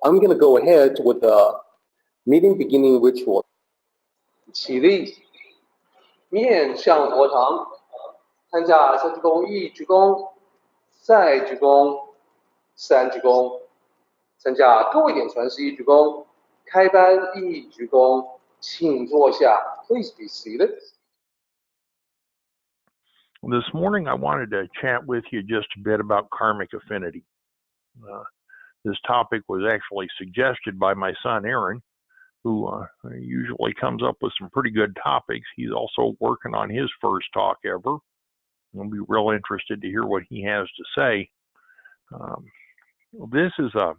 I'm going to go ahead with the meeting beginning ritual. 起立，面向佛堂，参加三鞠躬、一鞠躬、再鞠躬、三鞠躬，参加各位点传世一鞠躬，开班一鞠躬，请坐下。Please be seated. This morning, I wanted to chat with you just a bit about karmic affinity. This topic was actually suggested by my son, Aaron, who usually comes up with some pretty good topics. He's also working on his first talk ever. I'll be real interested to hear what he has to say. This is a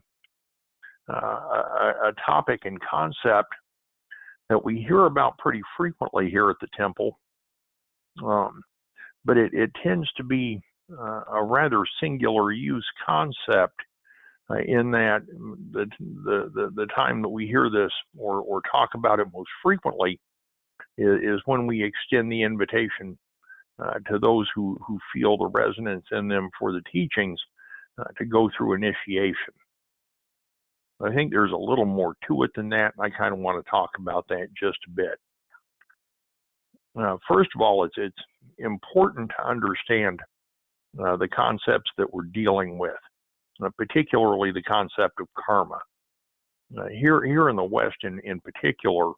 topic and concept that we hear about pretty frequently here at the temple. But it tends to be a rather singular use concept in that the time that we hear this or talk about it most frequently is when we extend the invitation to those who feel the resonance in them for the teachings to go through initiation. I think there's a little more to it than that, and I kind of want to talk about that just a bit. First of all, it's important to understand the concepts that we're dealing with, particularly the concept of karma. Here in the West, in particular,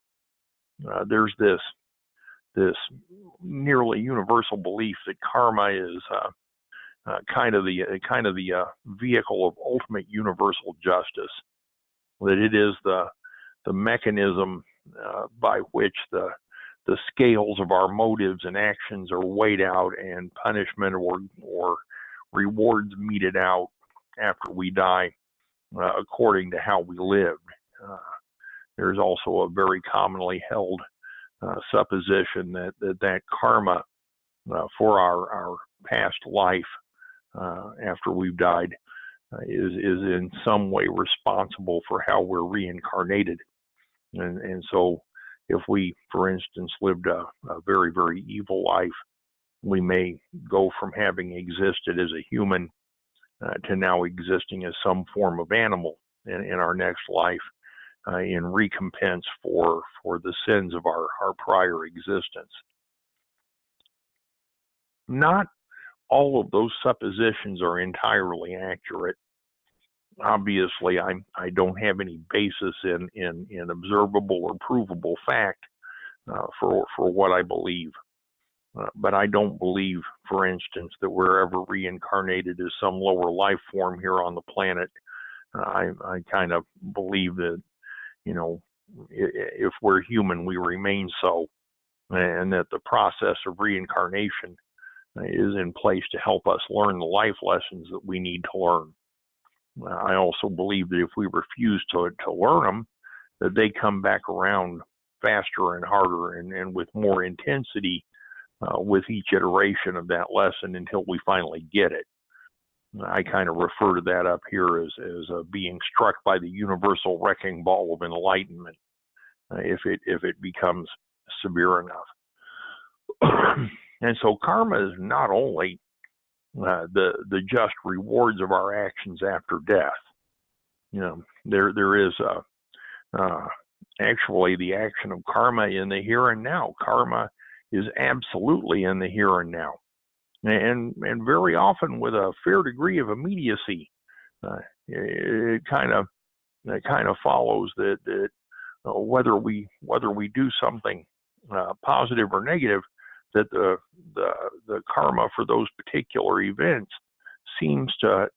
there's this nearly universal belief that karma is kind of the vehicle of ultimate universal justice. That it is the mechanism by which the scales of our motives and actions are weighed out and punishment or rewards meted out after we die according to how we lived. There's also a very commonly held supposition that karma for our past life after we've died is in some way responsible for how we're reincarnated. And so if we, for instance, lived a very, very evil life, we may go from having existed as a human to now existing as some form of animal in our next life in recompense for the sins of our prior existence. Not all of those suppositions are entirely accurate. Obviously, I don't have any basis in observable or provable fact for what I believe. But I don't believe, for instance, that we're ever reincarnated as some lower life form here on the planet. I kind of believe that, if we're human, we remain so, and that the process of reincarnation is in place to help us learn the life lessons that we need to learn. I also believe that if we refuse to learn them, that they come back around faster and harder and with more intensity with each iteration of that lesson until we finally get it. I kind of refer to that up here as being struck by the universal wrecking ball of enlightenment if it becomes severe enough. And so karma is not only the just rewards of our actions after death. There is actually the action of karma in the here and now. Karma is absolutely in the here and now, and very often with a fair degree of immediacy. It kind of follows that whether we do something positive or negative, that the karma for those particular events seems to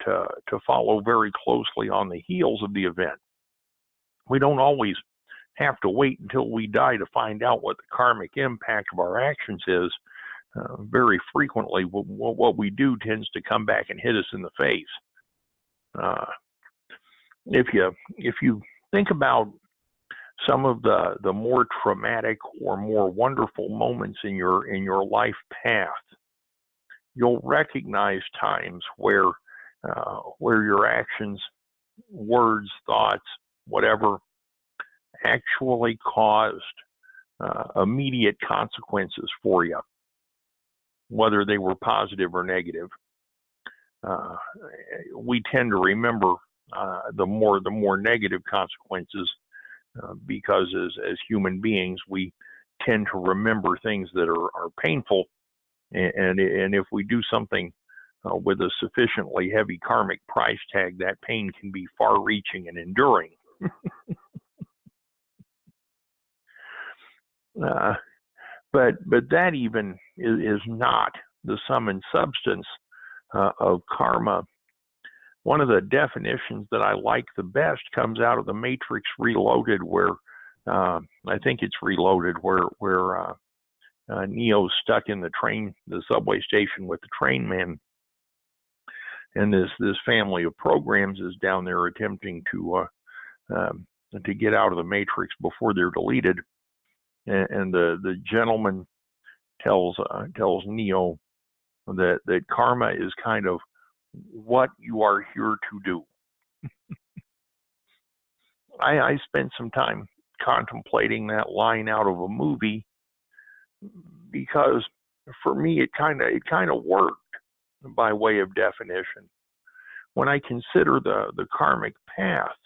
follow very closely on the heels of the event. We don't always have to wait until we die to find out what the karmic impact of our actions is. Very frequently, what we do tends to come back and hit us in the face. If you think about some of the more traumatic or more wonderful moments in your life path, you'll recognize times where your actions, words, thoughts, whatever, actually caused immediate consequences for you, whether they were positive or negative. We tend to remember the more negative consequences, because as human beings we tend to remember things that are painful, and if we do something with a sufficiently heavy karmic price tag, that pain can be far-reaching and enduring. But that even is not the sum and substance of karma. One of the definitions that I like the best comes out of the Matrix Reloaded, where I think it's Reloaded, where Neo's stuck in the subway station with the train man, and this family of programs is down there attempting to get out of the Matrix before they're deleted. And the gentleman tells Neo that karma is kind of what you are here to do. I spent some time contemplating that line out of a movie, because for me it kind of worked by way of definition. When I consider the karmic path,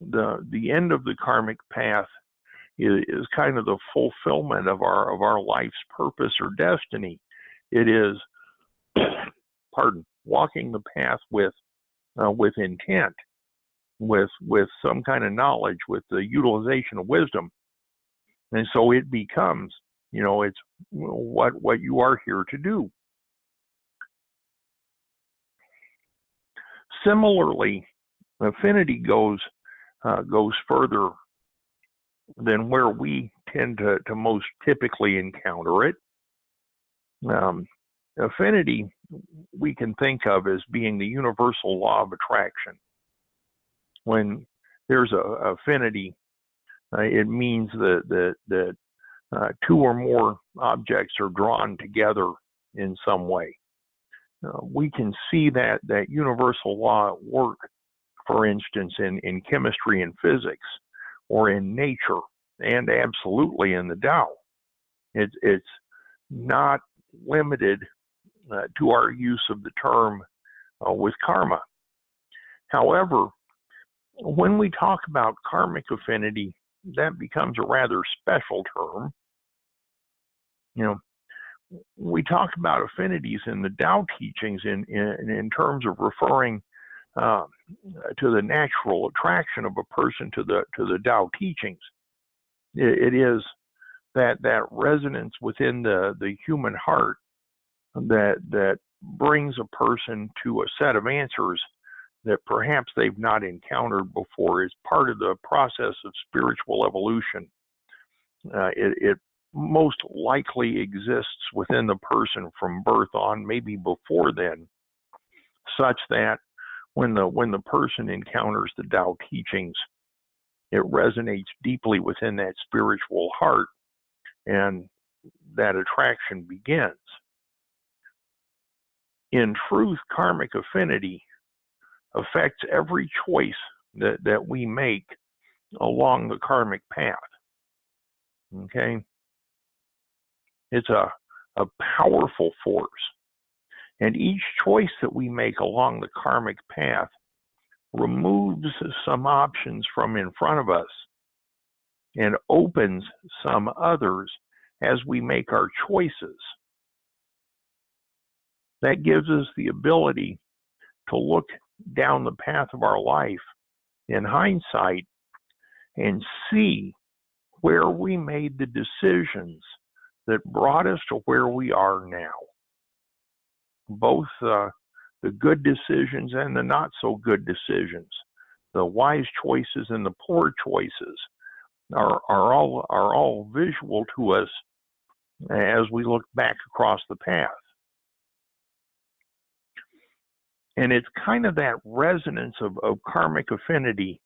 the end of the karmic path is kind of the fulfillment of our life's purpose or destiny. It is, walking the path with intent, with some kind of knowledge, with the utilization of wisdom, and so it becomes, it's what you are here to do. Similarly, affinity goes further than where we tend to most typically encounter it. Affinity we can think of as being the universal law of attraction. When there's a affinity, it means that two or more objects are drawn together in some way. We can see that universal law at work, for instance, in chemistry and physics, or in nature, and absolutely in the Tao. It's not limited to our use of the term with karma. However, when we talk about karmic affinity, that becomes a rather special term. We talk about affinities in the Tao teachings in terms of referring to the natural attraction of a person to the Tao teachings. It is that resonance within the human heart that brings a person to a set of answers that perhaps they've not encountered before. Is part of the process of spiritual evolution. It most likely exists within the person from birth on, maybe before then, such that when the person encounters the Tao teachings, it resonates deeply within that spiritual heart, and that attraction begins. In truth, karmic affinity affects every choice that we make along the karmic path. Okay? It's a powerful force. And each choice that we make along the karmic path removes some options from in front of us and opens some others as we make our choices. That gives us the ability to look down the path of our life in hindsight and see where we made the decisions that brought us to where we are now. Both the good decisions and the not so good decisions, the wise choices and the poor choices, are all visual to us as we look back across the path. And it's kind of that resonance of karmic affinity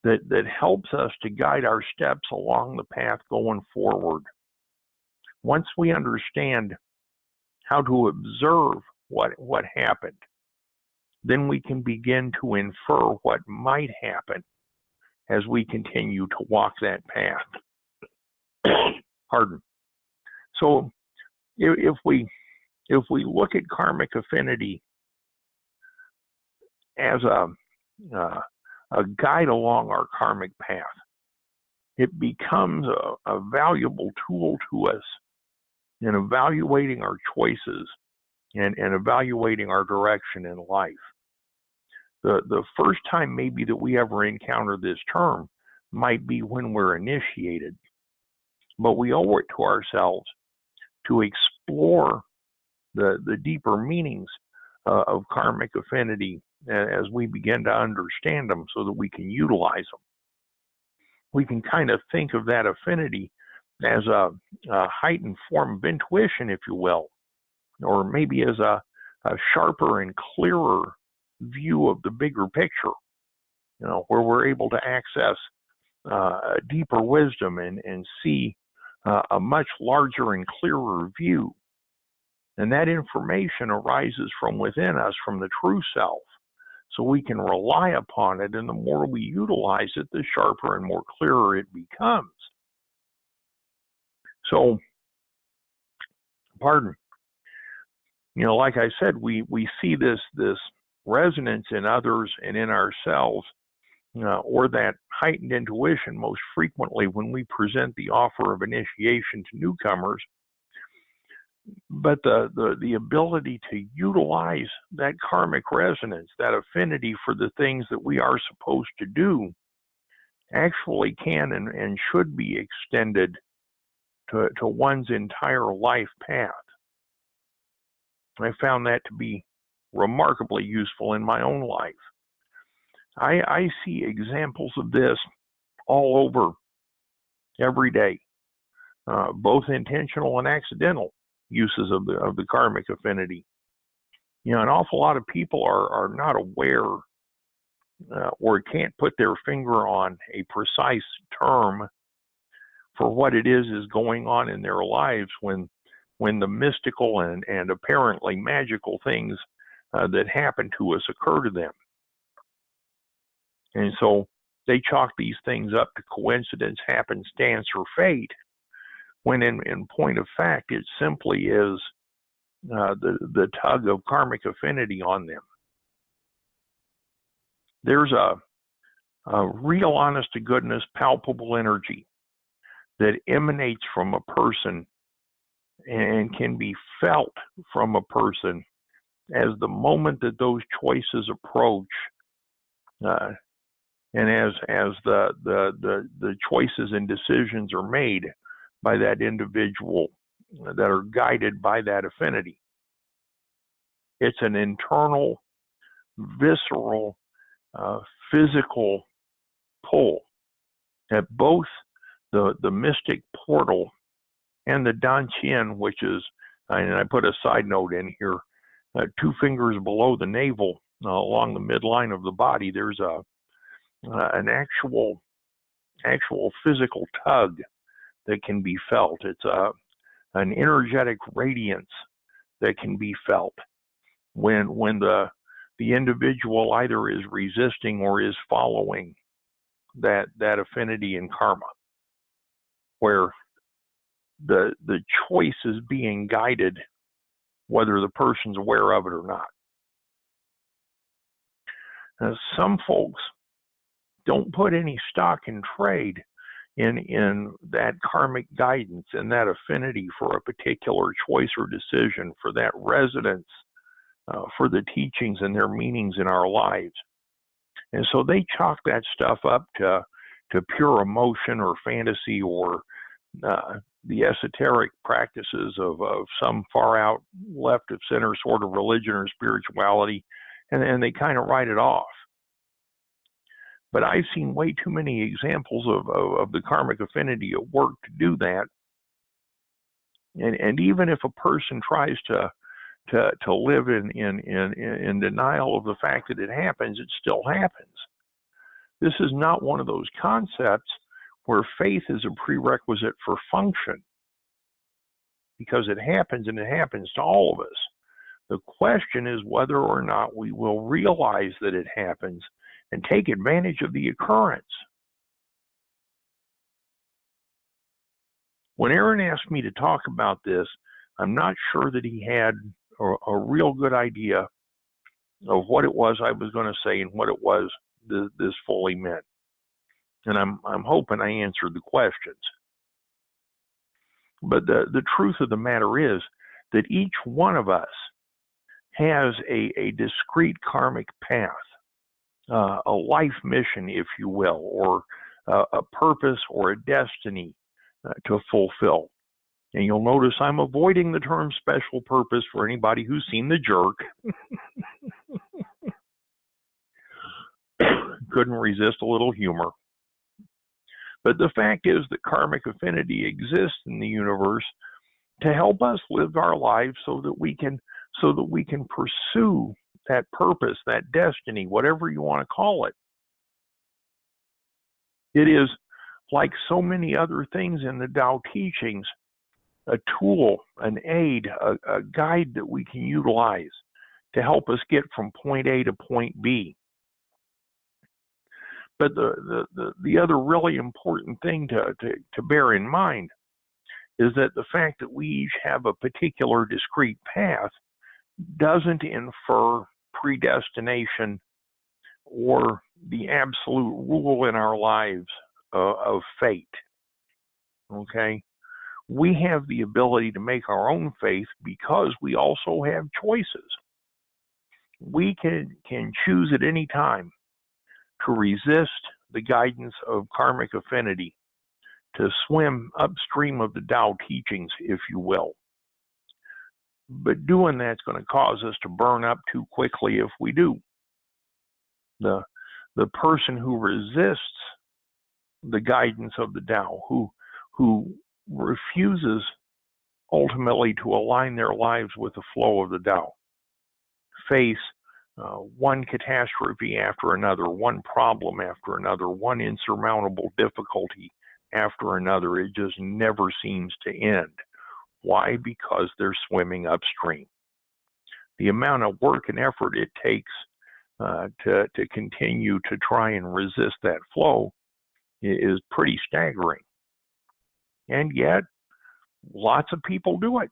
that helps us to guide our steps along the path going forward. Once we understand how to observe what happened, then we can begin to infer what might happen as we continue to walk that path. Pardon. So if we look at karmic affinity as a guide along our karmic path. It becomes a valuable tool to us in evaluating our choices and evaluating our direction in life. The first time maybe that we ever encounter this term might be when we're initiated, but we owe it to ourselves to explore the deeper meanings of karmic affinity as we begin to understand them so that we can utilize them. We can kind of think of that affinity as a heightened form of intuition, if you will, or maybe as a sharper and clearer view of the bigger picture, where we're able to access deeper wisdom and see a much larger and clearer view. And that information arises from within us, from the true self. So we can rely upon it, and the more we utilize it, the sharper and more clearer it becomes. So, like I said, we see this resonance in others and in ourselves, or that heightened intuition most frequently when we present the offer of initiation to newcomers. But the ability to utilize that karmic resonance, that affinity for the things that we are supposed to do, actually can and should be extended to one's entire life path. I found that to be remarkably useful in my own life. I see examples of this all over every day, both intentional and accidental uses of the karmic affinity. An awful lot of people are not aware or can't put their finger on a precise term for what it is going on in their lives when the mystical and apparently magical things that happen to us occur to them. And so they chalk these things up to coincidence, happenstance, or fate, when in point of fact, it simply is the tug of karmic affinity on them. There's a real honest-to-goodness, palpable energy that emanates from a person and can be felt from a person as the moment that those choices approach, and as the choices and decisions are made by that individual that are guided by that affinity. It's an internal, visceral, physical pull at both the mystic portal and the Daodejing, which is, and I put a side note in here, 2 fingers below the navel, along the midline of the body. There's an actual physical tug that can be felt. It's an energetic radiance that can be felt when the individual either is resisting or is following that affinity in karma, where the choice is being guided whether the person's aware of it or not. Now, some folks don't put any stock in trade in that karmic guidance and that affinity for a particular choice or decision, for that resonance, for the teachings and their meanings in our lives. And so they chalk that stuff up to pure emotion or fantasy, or the esoteric practices of some far out left of center sort of religion or spirituality, and they kind of write it off. But I've seen way too many examples of the karmic affinity at work to do that. And even if a person tries to live in denial of the fact that it happens, it still happens. This is not one of those concepts where faith is a prerequisite for function, because it happens, and it happens to all of us. The question is whether or not we will realize that it happens and take advantage of the occurrence. When Aaron asked me to talk about this, I'm not sure that he had a real good idea of what it was I was going to say and what it was this fully meant. And I'm hoping I answered the questions. But the truth of the matter is that each one of us has a discrete karmic path, a life mission, if you will, or a purpose or a destiny to fulfill. And you'll notice I'm avoiding the term special purpose for anybody who's seen The Jerk. Couldn't resist a little humor. But the fact is that karmic affinity exists in the universe to help us live our lives so that we can pursue that purpose, that destiny, whatever you want to call it. It is, like so many other things in the Tao teachings, a tool, an aid, a guide that we can utilize to help us get from point A to point B. But the other really important thing to bear in mind is that the fact that we each have a particular discrete path doesn't infer predestination or the absolute rule in our lives of fate. Okay? We have the ability to make our own faith because we also have choices. We can choose at any time to resist the guidance of karmic affinity, to swim upstream of the Tao teachings, if you will. But doing that's going to cause us to burn up too quickly if we do. The person who resists the guidance of the Tao, who refuses ultimately to align their lives with the flow of the Tao, face one catastrophe after another, one problem after another, one insurmountable difficulty after another. It just never seems to end. Why? Because they're swimming upstream. The amount of work and effort it takes to continue to try and resist that flow is pretty staggering. And yet, lots of people do it.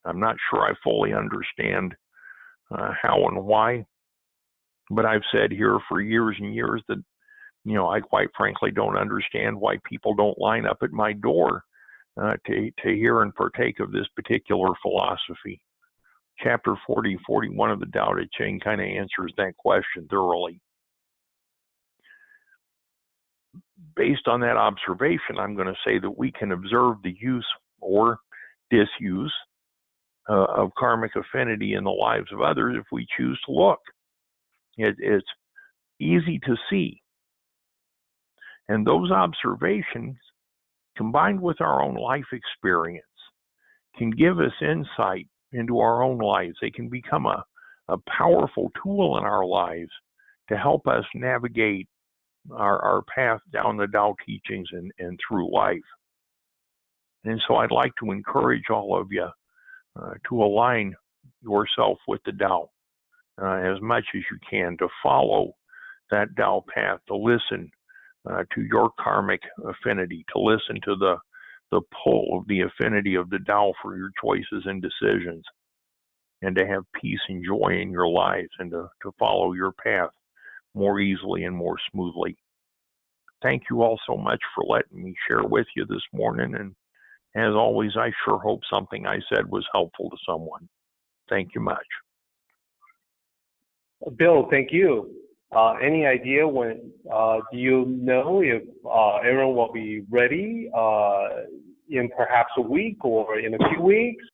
I'm not sure I fully understand how and why, but I've said here for years and years that, I quite frankly don't understand why people don't line up at my door to hear and partake of this particular philosophy. Chapter 40, 41 of the Daodejing kind of answers that question thoroughly. Based on that observation, I'm going to say that we can observe the use or disuse of karmic affinity in the lives of others if we choose to look. It's easy to see. And those observations, combined with our own life experience, can give us insight into our own lives. They can become a powerful tool in our lives to help us navigate our path down the Tao teachings and through life. And so I'd like to encourage all of you to align yourself with the Tao as much as you can, to follow that Tao path, to listen to your karmic affinity, to listen to the pull of the affinity of the Tao for your choices and decisions, and to have peace and joy in your lives, and to follow your path more easily and more smoothly. Thank you all so much for letting me share with you this morning, and as always, I sure hope something I said was helpful to someone. Thank you much. Bill, thank you. Any idea when, do you know if everyone will be ready in perhaps a week or in a few weeks?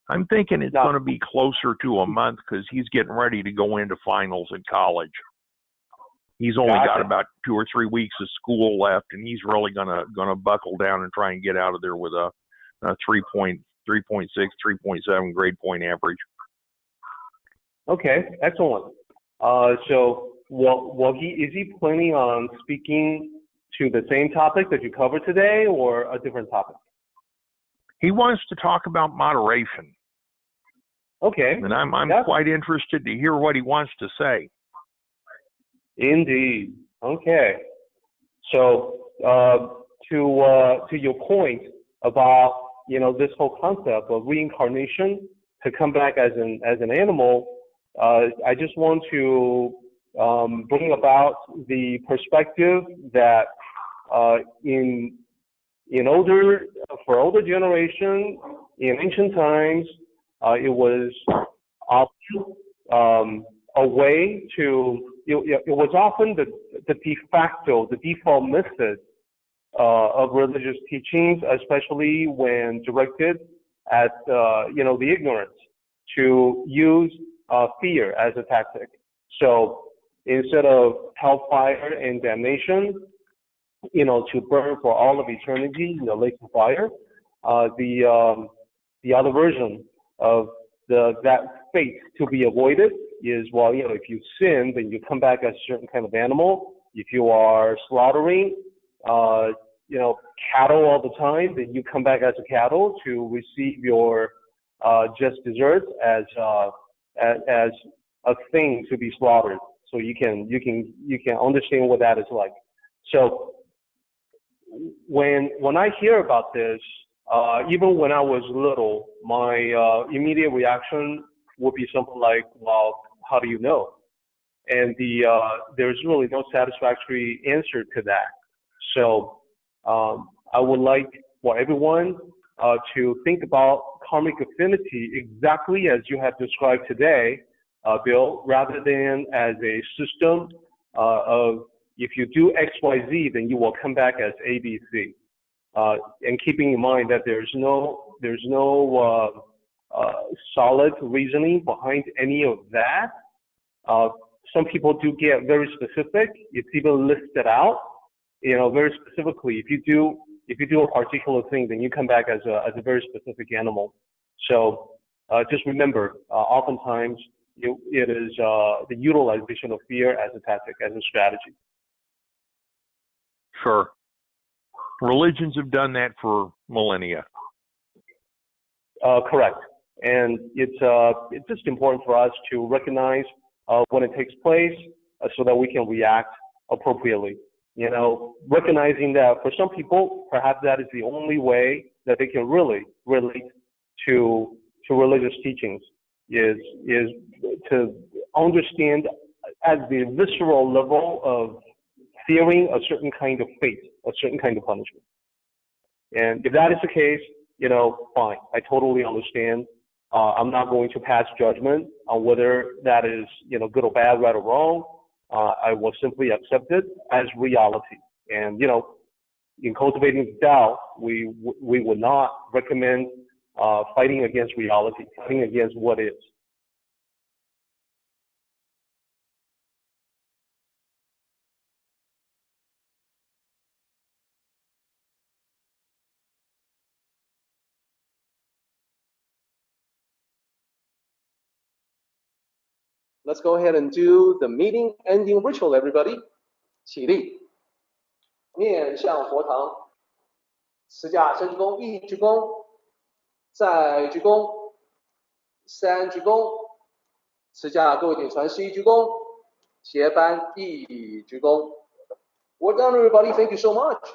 I'm thinking it's going to be closer to a month because he's getting ready to go into finals at college. He's only got about 2 or 3 weeks of school left, and he's really gonna buckle down and try and get out of there with a 3.6, 3.7 grade point average. Okay, excellent. So is he planning on speaking to the same topic that you covered today, or a different topic? He wants to talk about moderation. Okay. And I'm quite interested to hear what he wants to say. Indeed. Okay. So to your point about this whole concept of reincarnation to come back as an animal, I just want to bring about the perspective that for older generation in ancient times, it was often a way to. It was often the de facto, the default method of religious teachings, especially when directed at the ignorance, to use fear as a tactic. So instead of hellfire and damnation, to burn for all of eternity in the lake of fire, the other version of that fate to be avoided is, well, if you sin, then you come back as a certain kind of animal. If you are slaughtering, cattle all the time, then you come back as a cattle to receive your just desserts as a thing to be slaughtered. So you can understand what that is like. So when I hear about this, even when I was little, my immediate reaction would be something like, well, how do you know? And there's really no satisfactory answer to that. So I would like for everyone to think about karmic affinity exactly as you have described today, Bill, rather than as a system of if you do X, Y, Z, then you will come back as A, B, C. And keeping in mind that there's no solid reasoning behind any of that. Some people do get very specific. It's even listed out, very specifically. If you do a particular thing, then you come back as a very specific animal. So just remember, oftentimes it is the utilization of fear as a tactic, as a strategy. Sure. Religions have done that for millennia. Correct. And it's just important for us to recognize when it takes place so that we can react appropriately. Recognizing that for some people, perhaps that is the only way that they can really relate to religious teachings is to understand at the visceral level of fearing a certain kind of fate, a certain kind of punishment. And if that is the case, fine. I totally understand. I'm not going to pass judgment on whether that is, good or bad, right or wrong. I will simply accept it as reality. And, in cultivating Tao, we would not recommend fighting against reality, fighting against what is. Let's go ahead and do the meeting ending ritual, everybody. 起立，面向佛堂，持架深鞠躬，一鞠躬，再鞠躬，三鞠躬，持架各位顶传十一鞠躬，斜班一鞠躬。Well done, everybody. Thank you so much.